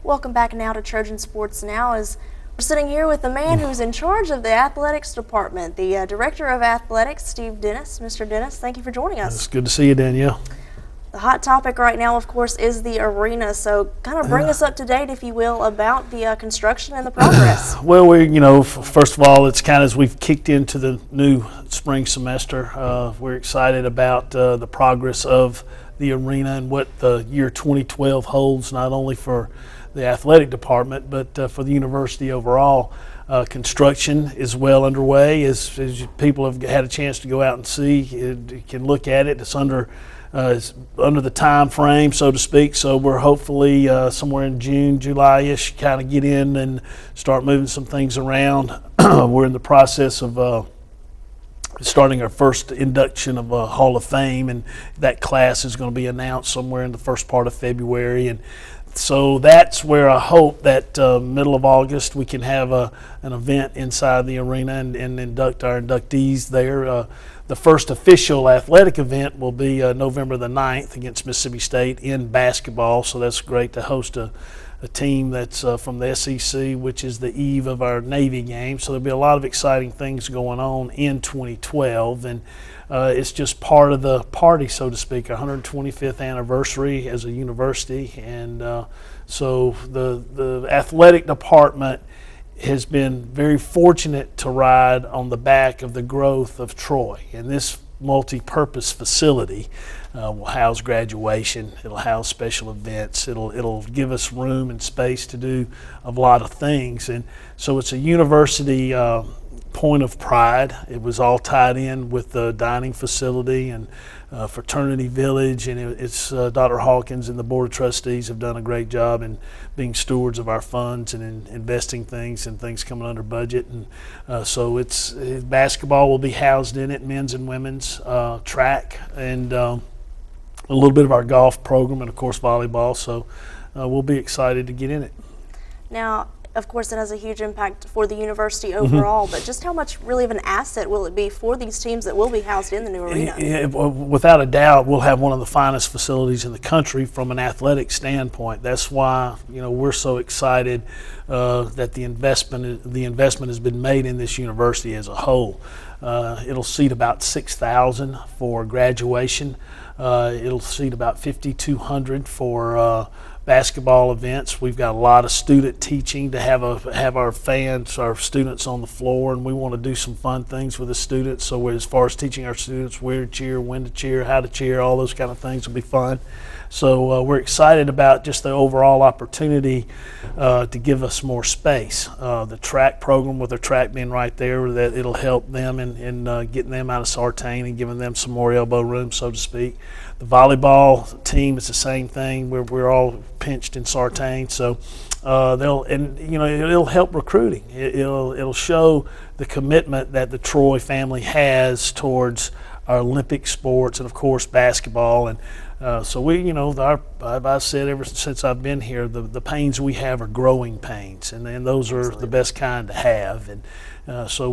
Welcome back now to Trojan Sports Now. As we're sitting here with the man who's in charge of the athletics department, the Director of Athletics, Steve Dennis. Mr. Dennis, thank you for joining us. It's good to see you, Danielle. The hot topic right now, of course, is the arena. So kind of bring us up to date, if you will, about the construction and the progress. Well, first of all, it's kind of as we've kicked into the new spring semester, we're excited about the progress of the arena and what the year 2012 holds, not only for the athletic department, but for the university overall. Construction is well underway. As people have had a chance to go out and see, you can look at it. It's under the time frame, so to speak. So we're hopefully somewhere in June, July-ish, kind of get in and start moving some things around. We're in the process of starting our first induction of a Hall of Fame, and that class is going to be announced somewhere in the first part of February. And so that's where I hope that middle of August we can have an event inside the arena and induct our inductees there. The first official athletic event will be November the 9th against Mississippi State in basketball, so that's great to host a team that's from the SEC, which is the eve of our Navy game. So there'll be a lot of exciting things going on in 2012, and it's just part of the party, so to speak, our 125th anniversary as a university. And so the athletic department has been very fortunate to ride on the back of the growth of Troy. And this multi-purpose facility will house graduation, it'll house special events, it'll give us room and space to do a lot of things. And so it's a university point of pride. It was all tied in with the dining facility and fraternity village, and it's Dr. Hawkins and the Board of Trustees have done a great job in being stewards of our funds and in investing things and things coming under budget. And so it's basketball will be housed in it, men's and women's, track, and a little bit of our golf program, and of course volleyball. So we'll be excited to get in it. Now, of course, it has a huge impact for the university overall, but just how much really of an asset will it be for these teams that will be housed in the new arena? Yeah, without a doubt, we'll have one of the finest facilities in the country from an athletic standpoint. That's why we're so excited that the investment has been made in this university as a whole. It'll seat about 6,000 for graduation. It'll seat about 5,200 for basketball events. We've got a lot of student teaching to have our fans, our students on the floor, and we want to do some fun things with the students. So as far as teaching our students where to cheer, when to cheer, how to cheer, all those kind of things will be fun. So we're excited about just the overall opportunity to give us more space. The track program, with the track being right there, that it'll help them in getting them out of Sartain and giving them some more elbow room, so to speak. The volleyball team is the same thing. We're all pinched in Sartain, so it'll help recruiting. It'll show the commitment that the Troy family has towards our Olympic sports and of course basketball. And so I've said ever since I've been here, the pains we have are growing pains, and those are the best kind to have. And so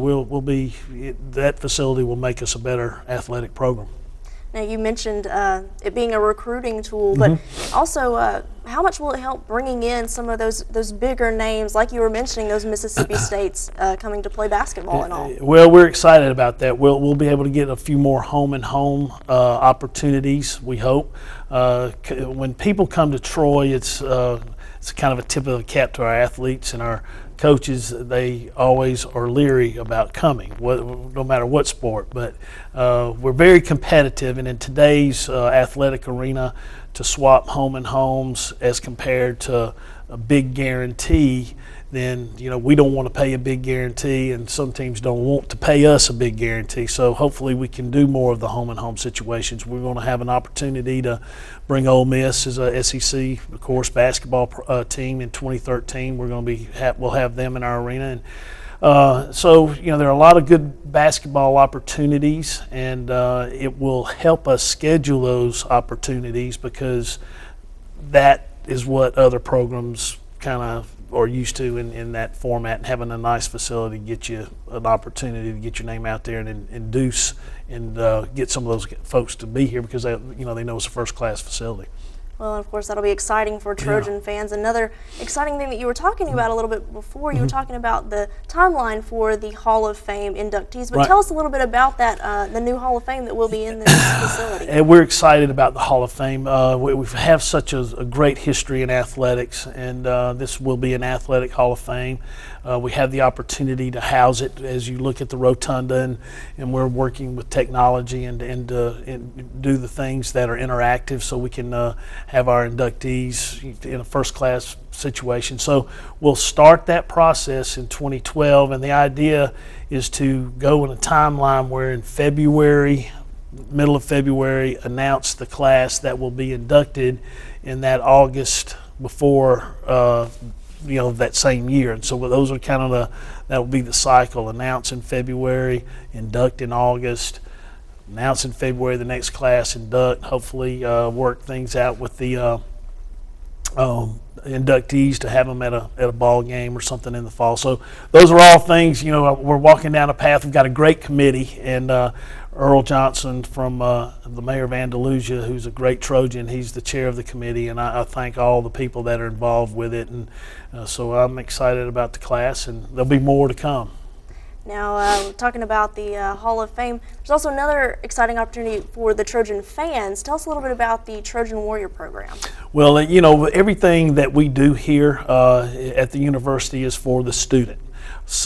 that facility will make us a better athletic program. Now, you mentioned it being a recruiting tool, but also how much will it help bringing in some of those bigger names, like you were mentioning, those Mississippi States coming to play basketball and all? Well, we're excited about that. We'll be able to get a few more home-and-home opportunities, we hope. When people come to Troy, it's kind of a tip of the cap to our athletes and our coaches. They always are leery about coming, no matter what sport. But we're very competitive, and in today's athletic arena, to swap home and homes as compared to a big guarantee, then we don't want to pay a big guarantee, and some teams don't want to pay us a big guarantee. So hopefully we can do more of the home and home situations. We're going to have an opportunity to bring Ole Miss as a SEC, of course, basketball team in 2013. We'll have them in our arena, and so there are a lot of good basketball opportunities, and it will help us schedule those opportunities, because that is what other programs kind of are used to in that format, and having a nice facility get you an opportunity to get your name out there and induce and get some of those folks to be here, because they know it's a first-class facility. Well, of course, that'll be exciting for Trojan fans. Another exciting thing that you were talking about a little bit before, you were talking about the timeline for the Hall of Fame inductees. But tell us a little bit about that, the new Hall of Fame that will be in this facility. And we're excited about the Hall of Fame. We have such a great history in athletics, and this will be an athletic Hall of Fame. We have the opportunity to house it as you look at the rotunda, and we're working with technology and do the things that are interactive so we can have our inductees in a first-class situation. So we'll start that process in 2012, and the idea is to go in a timeline where in February, middle of February, announce the class that will be inducted in that August before that same year. And so those are kind of that will be the cycle: announce in February, induct in August, announce in February the next class, induct, hopefully work things out with the inductees to have them at a ball game or something in the fall. So those are all things, we're walking down a path. We've got a great committee, and Earl Johnson from the mayor of Andalusia, who's a great Trojan, he's the chair of the committee, and I thank all the people that are involved with it. And so I'm excited about the class, and there'll be more to come. Now, talking about the Hall of Fame, there's also another exciting opportunity for the Trojan fans. Tell us a little bit about the Trojan Warrior program. Well, everything that we do here at the university is for the student /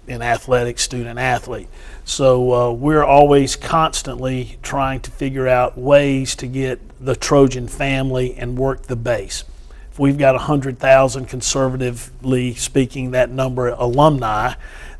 an athletic student athlete. So we're always constantly trying to figure out ways to get the Trojan family and work the base. If we've got 100,000, conservatively speaking, that number alumni,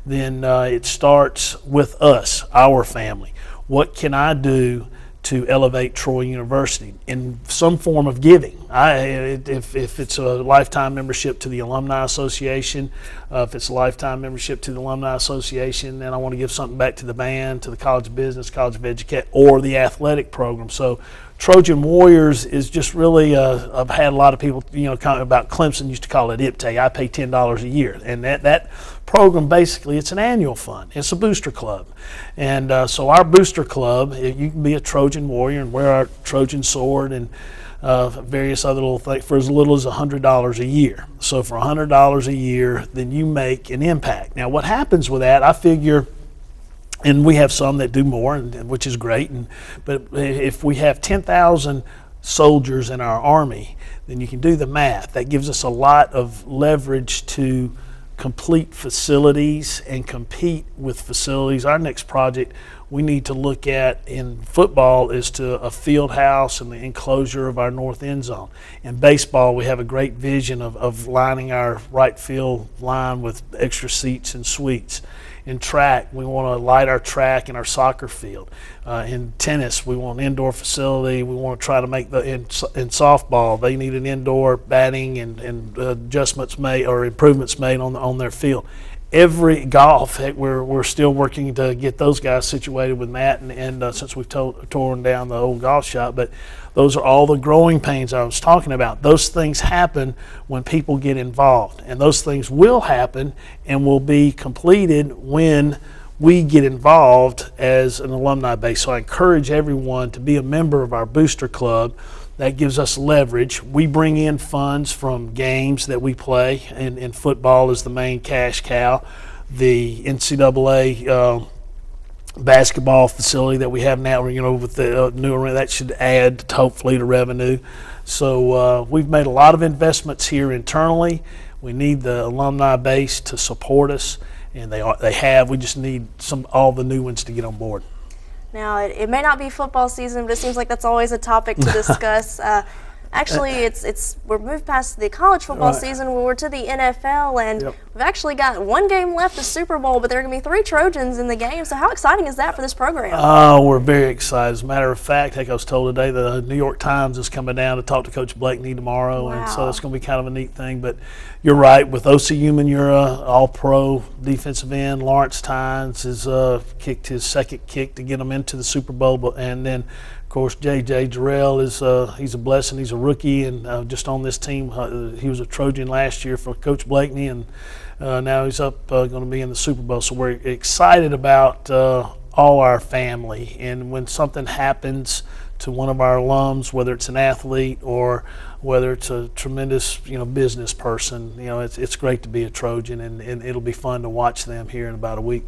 then it starts with us, our family. What can I do to elevate Troy University in some form of giving? If it's a lifetime membership to the Alumni Association, if it's a lifetime membership to the Alumni Association, then I want to give something back to the band, to the College of Business, College of Education, or the athletic program. So Trojan Warriors is just really, I've had a lot of people, comment about Clemson used to call it IPTE. I pay $10 a year. And that program, basically, it's an annual fund. It's a booster club. And so our booster club, you can be a Trojan Warrior and wear our Trojan sword and various other little things for as little as $100 a year. So for $100 a year, then you make an impact. Now, what happens with that, I figure, and we have some that do more, which is great. But if we have 10,000 soldiers in our Army, then you can do the math. That gives us a lot of leverage to complete facilities and compete with facilities. Our next project we need to look at in football is to a field house and the enclosure of our north end zone. In baseball, we have a great vision of lining our right field line with extra seats and suites. In track, we want to light our track and our soccer field. In tennis, we want an indoor facility. We want to try to make in softball, they need an indoor batting and adjustments made or improvements made on their field. Every golf, heck, we're still working to get those guys situated with Matt, and since we've torn down the old golf shop, but those are all the growing pains I was talking about. Those things happen when people get involved, and those things will happen and will be completed when we get involved as an alumni base. So I encourage everyone to be a member of our booster club. That gives us leverage. We bring in funds from games that we play, and football is the main cash cow. The NCAA basketball facility that we have now, with the new arena, that should add hopefully to revenue. So we've made a lot of investments here internally. We need the alumni base to support us, and they have. We just need all the new ones to get on board. Now, it may not be football season, but it seems like that's always a topic to discuss. Actually, we're moved past the college football season. We're to the NFL, and we've actually got one game left, the Super Bowl, but there are going to be 3 Trojans in the game. So how exciting is that for this program? Oh, we're very excited. As a matter of fact, I was told today the New York Times is coming down to talk to Coach Blakeney tomorrow, and so it's going to be kind of a neat thing. But you're right, with O.C. Umanura, all-pro defensive end, Lawrence Tynes has kicked his second kick to get them into the Super Bowl, and then of course, J.J. Jarrell he's a blessing. He's a rookie and just on this team. He was a Trojan last year for Coach Blakeney, and now he's going to be in the Super Bowl. So we're excited about all our family. And when something happens to one of our alums, whether it's an athlete or whether it's a tremendous, business person. It's great to be a Trojan, and it'll be fun to watch them here in about a week.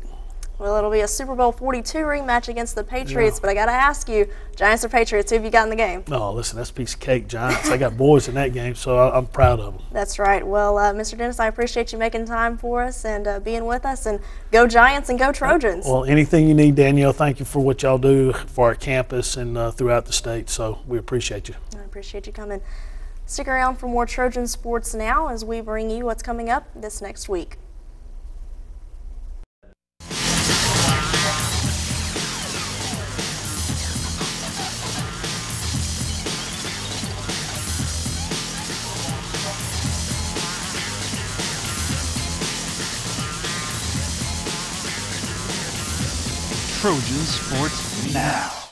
Well, it'll be a Super Bowl 42 rematch against the Patriots, but I got to ask you, Giants or Patriots, who have you got in the game? Oh, listen, that's a piece of cake, Giants. I got boys in that game, so I'm proud of them. That's right. Well, Mr. Dennis, I appreciate you making time for us and being with us. And go Giants and go Trojans. Well, anything you need, Danielle, thank you for what y'all do for our campus and throughout the state, so we appreciate you. I appreciate you coming. Stick around for more Trojan Sports Now as we bring you what's coming up this next week. Trojan Sports Now.